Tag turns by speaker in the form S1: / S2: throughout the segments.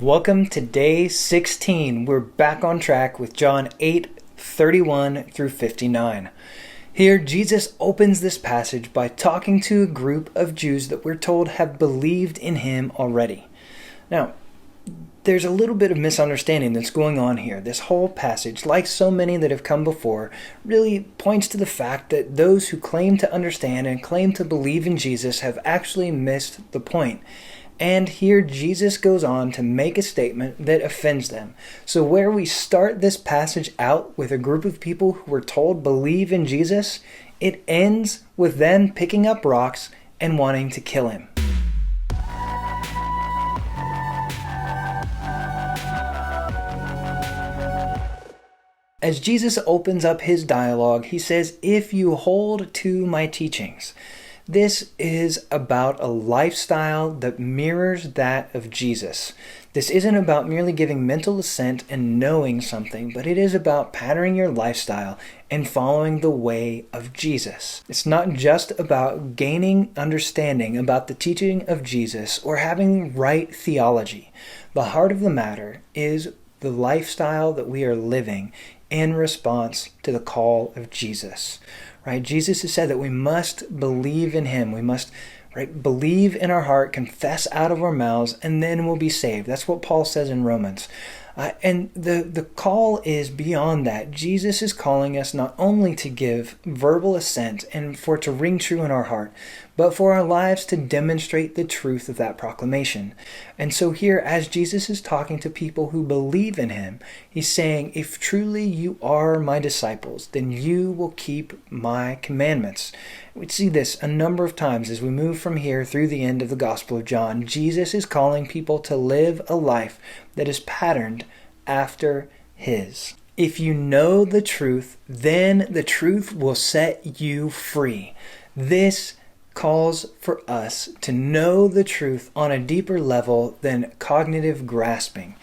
S1: Welcome to day 16. We're back on track with John 8:31 through 59. Here, Jesus opens this passage by talking to a group of Jews that we're told have believed in him already. Now, there's a little bit of misunderstanding that's going on here. This whole passage, like so many that have come before, really points to the fact that those who claim to understand and claim to believe in Jesus have actually missed the point. And here Jesus goes on to make a statement that offends them. So where we start this passage out with a group of people who we're told believe in Jesus, it ends with them picking up rocks and wanting to kill him. As Jesus opens up his dialogue, he says, "If you hold to my teachings." This is about a lifestyle that mirrors that of Jesus. This isn't about merely giving mental assent and knowing something, but it is about patterning your lifestyle and following the way of Jesus. It's not just about gaining understanding about the teaching of Jesus or having right theology. The heart of the matter is the lifestyle that we are living in response to the call of Jesus. Right? Jesus has said that we must believe in him. We must believe in our heart, confess out of our mouths, and then we'll be saved. That's what Paul says in Romans. And the call is beyond that. Jesus is calling us not only to give verbal assent and for it to ring true in our heart, but for our lives to demonstrate the truth of that proclamation. And so here, as Jesus is talking to people who believe in him, he's saying, if truly you are my disciples, then you will keep my commandments. We see this a number of times as we move from here through the end of the Gospel of John. Jesus is calling people to live a life that is patterned after his. If you know the truth, then the truth will set you free. This calls for us to know the truth on a deeper level than cognitive grasping.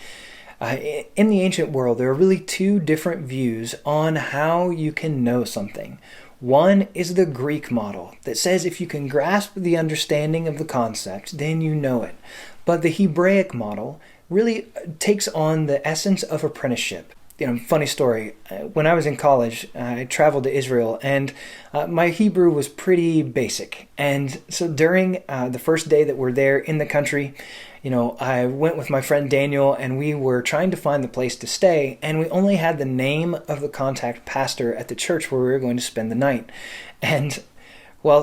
S1: In the ancient world, there are really two different views on how you can know something. One is the Greek model that says if you can grasp the understanding of the concept, then you know it. But the Hebraic model really takes on the essence of apprenticeship. Funny story. When I was in college, I traveled to Israel, and my Hebrew was pretty basic. And so during the first day that we're there in the country, I went with my friend Daniel, and we were trying to find the place to stay, and we only had the name of the contact pastor at the church where we were going to spend the night. And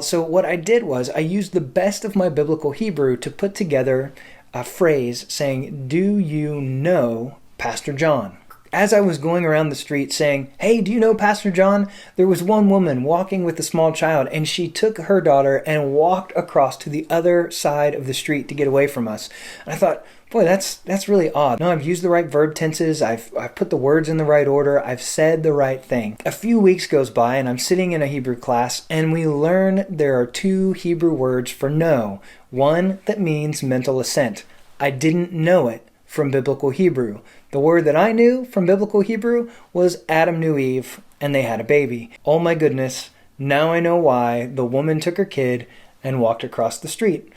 S1: so what I did was I used the best of my biblical Hebrew to put together a phrase saying, "Do you know Pastor John?" As I was going around the street saying, "Hey, do you know Pastor John?" there was one woman walking with a small child, and she took her daughter and walked across to the other side of the street to get away from us. And I thought, boy, that's really odd. No, I've used the right verb tenses. I've put the words in the right order. I've said the right thing. A few weeks goes by, and I'm sitting in a Hebrew class, and we learn there are two Hebrew words for know. One that means mental assent. I didn't know it from biblical Hebrew. The word that I knew from biblical Hebrew was Adam knew Eve, and they had a baby. Oh my goodness, now I know why the woman took her kid and walked across the street.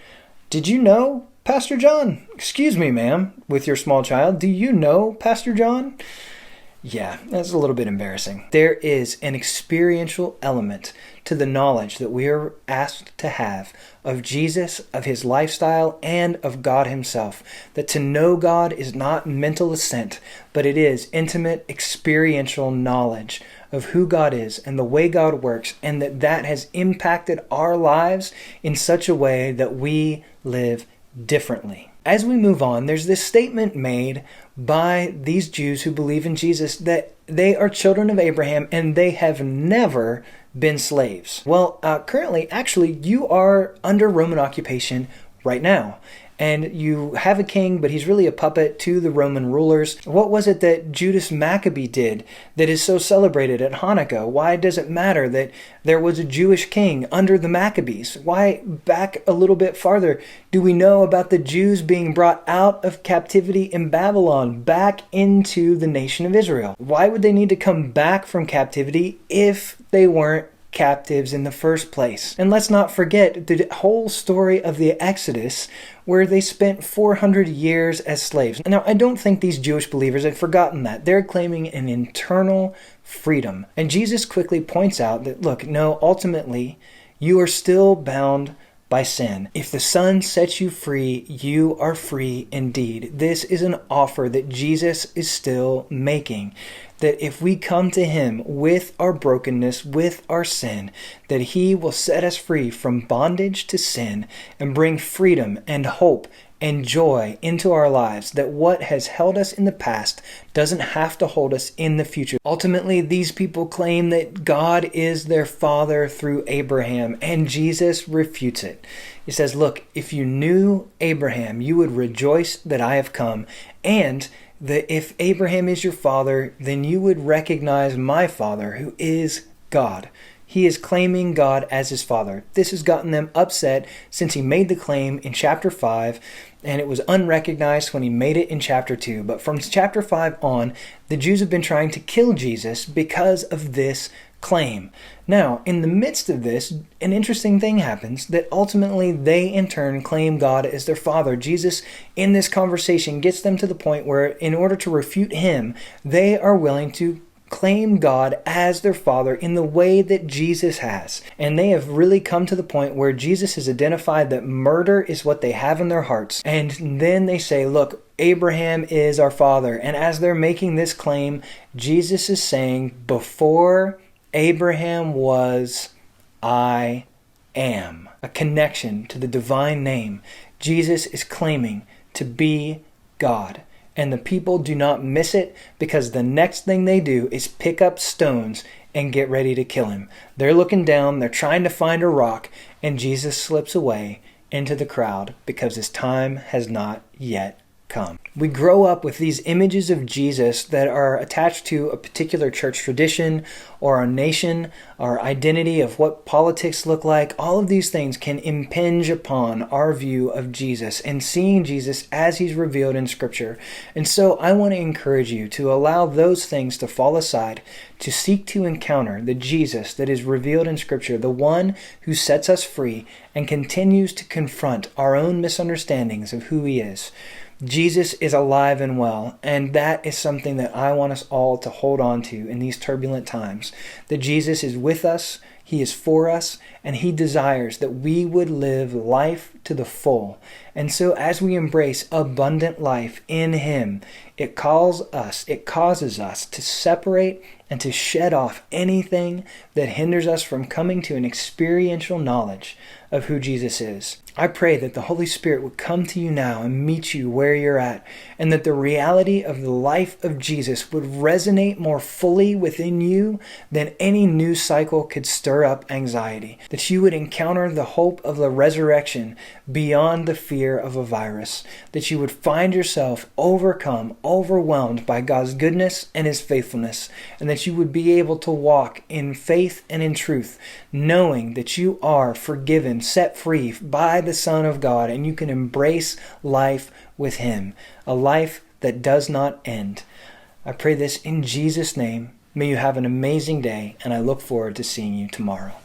S1: Did you know Pastor John? Excuse me, ma'am, with your small child, do you know Pastor John? Yeah, that's a little bit embarrassing. There is an experiential element to the knowledge that we are asked to have of Jesus, of his lifestyle, and of God himself. That to know God is not mental assent, but it is intimate experiential knowledge of who God is and the way God works, and that has impacted our lives in such a way that we live differently. As we move on, there's this statement made by these Jews who believe in Jesus that they are children of Abraham and they have never been slaves. Well, currently, actually, you are under Roman occupation right now. And you have a king, but he's really a puppet to the Roman rulers. What was it that Judas Maccabee did that is so celebrated at Hanukkah? Why does it matter that there was a Jewish king under the Maccabees? Why, back a little bit farther, do we know about the Jews being brought out of captivity in Babylon back into the nation of Israel? Why would they need to come back from captivity if they weren't captives in the first place. And let's not forget the whole story of the Exodus, where they spent 400 years as slaves. Now, I don't think these Jewish believers had forgotten that. They're claiming an internal freedom. And Jesus quickly points out that, look, no, ultimately, you are still bound by sin. If the Son sets you free, you are free indeed. This is an offer that Jesus is still making. That if we come to Him with our brokenness, with our sin, that He will set us free from bondage to sin and bring freedom and hope and joy into our lives, that what has held us in the past doesn't have to hold us in the future. Ultimately, these people claim that God is their father through Abraham, and Jesus refutes it. He says, look, if you knew Abraham, you would rejoice that I have come, and that if Abraham is your father, then you would recognize my Father, who is God. He is claiming God as his father. This has gotten them upset since he made the claim in chapter 5, and it was unrecognized when he made it in chapter 2. But from chapter 5 on, the Jews have been trying to kill Jesus because of this claim. Now, in the midst of this, an interesting thing happens that ultimately they in turn claim God as their father. Jesus, in this conversation, gets them to the point where in order to refute him, they are willing to claim God as their father in the way that Jesus has. And they have really come to the point where Jesus has identified that murder is what they have in their hearts. And then they say, look, Abraham is our father. And as they're making this claim, Jesus is saying, before Abraham was, I am. A connection to the divine name. Jesus is claiming to be God. And the people do not miss it, because the next thing they do is pick up stones and get ready to kill him. They're looking down, they're trying to find a rock, and Jesus slips away into the crowd because his time has not yet come. We grow up with these images of Jesus that are attached to a particular church tradition or our nation, our identity of what politics look like. All of these things can impinge upon our view of Jesus and seeing Jesus as he's revealed in Scripture. And so I want to encourage you to allow those things to fall aside, to seek to encounter the Jesus that is revealed in Scripture, the one who sets us free and continues to confront our own misunderstandings of who he is. Jesus is alive and well, and that is something that I want us all to hold on to in these turbulent times. That Jesus is with us, he is for us, and he desires that we would live life to the full. And so as we embrace abundant life in him, it causes us to separate and to shed off anything that hinders us from coming to an experiential knowledge of who Jesus is. I pray that the Holy Spirit would come to you now and meet you where you're at, and that the reality of the life of Jesus would resonate more fully within you than any news cycle could stir up anxiety. That you would encounter the hope of the resurrection beyond the fear of a virus. That you would find yourself overwhelmed by God's goodness and his faithfulness, and that you would be able to walk in faith and in truth, knowing that you are forgiven, set free by the Son of God, and you can embrace life with him, a life that does not end. I pray this in Jesus' name. May you have an amazing day, and I look forward to seeing you tomorrow.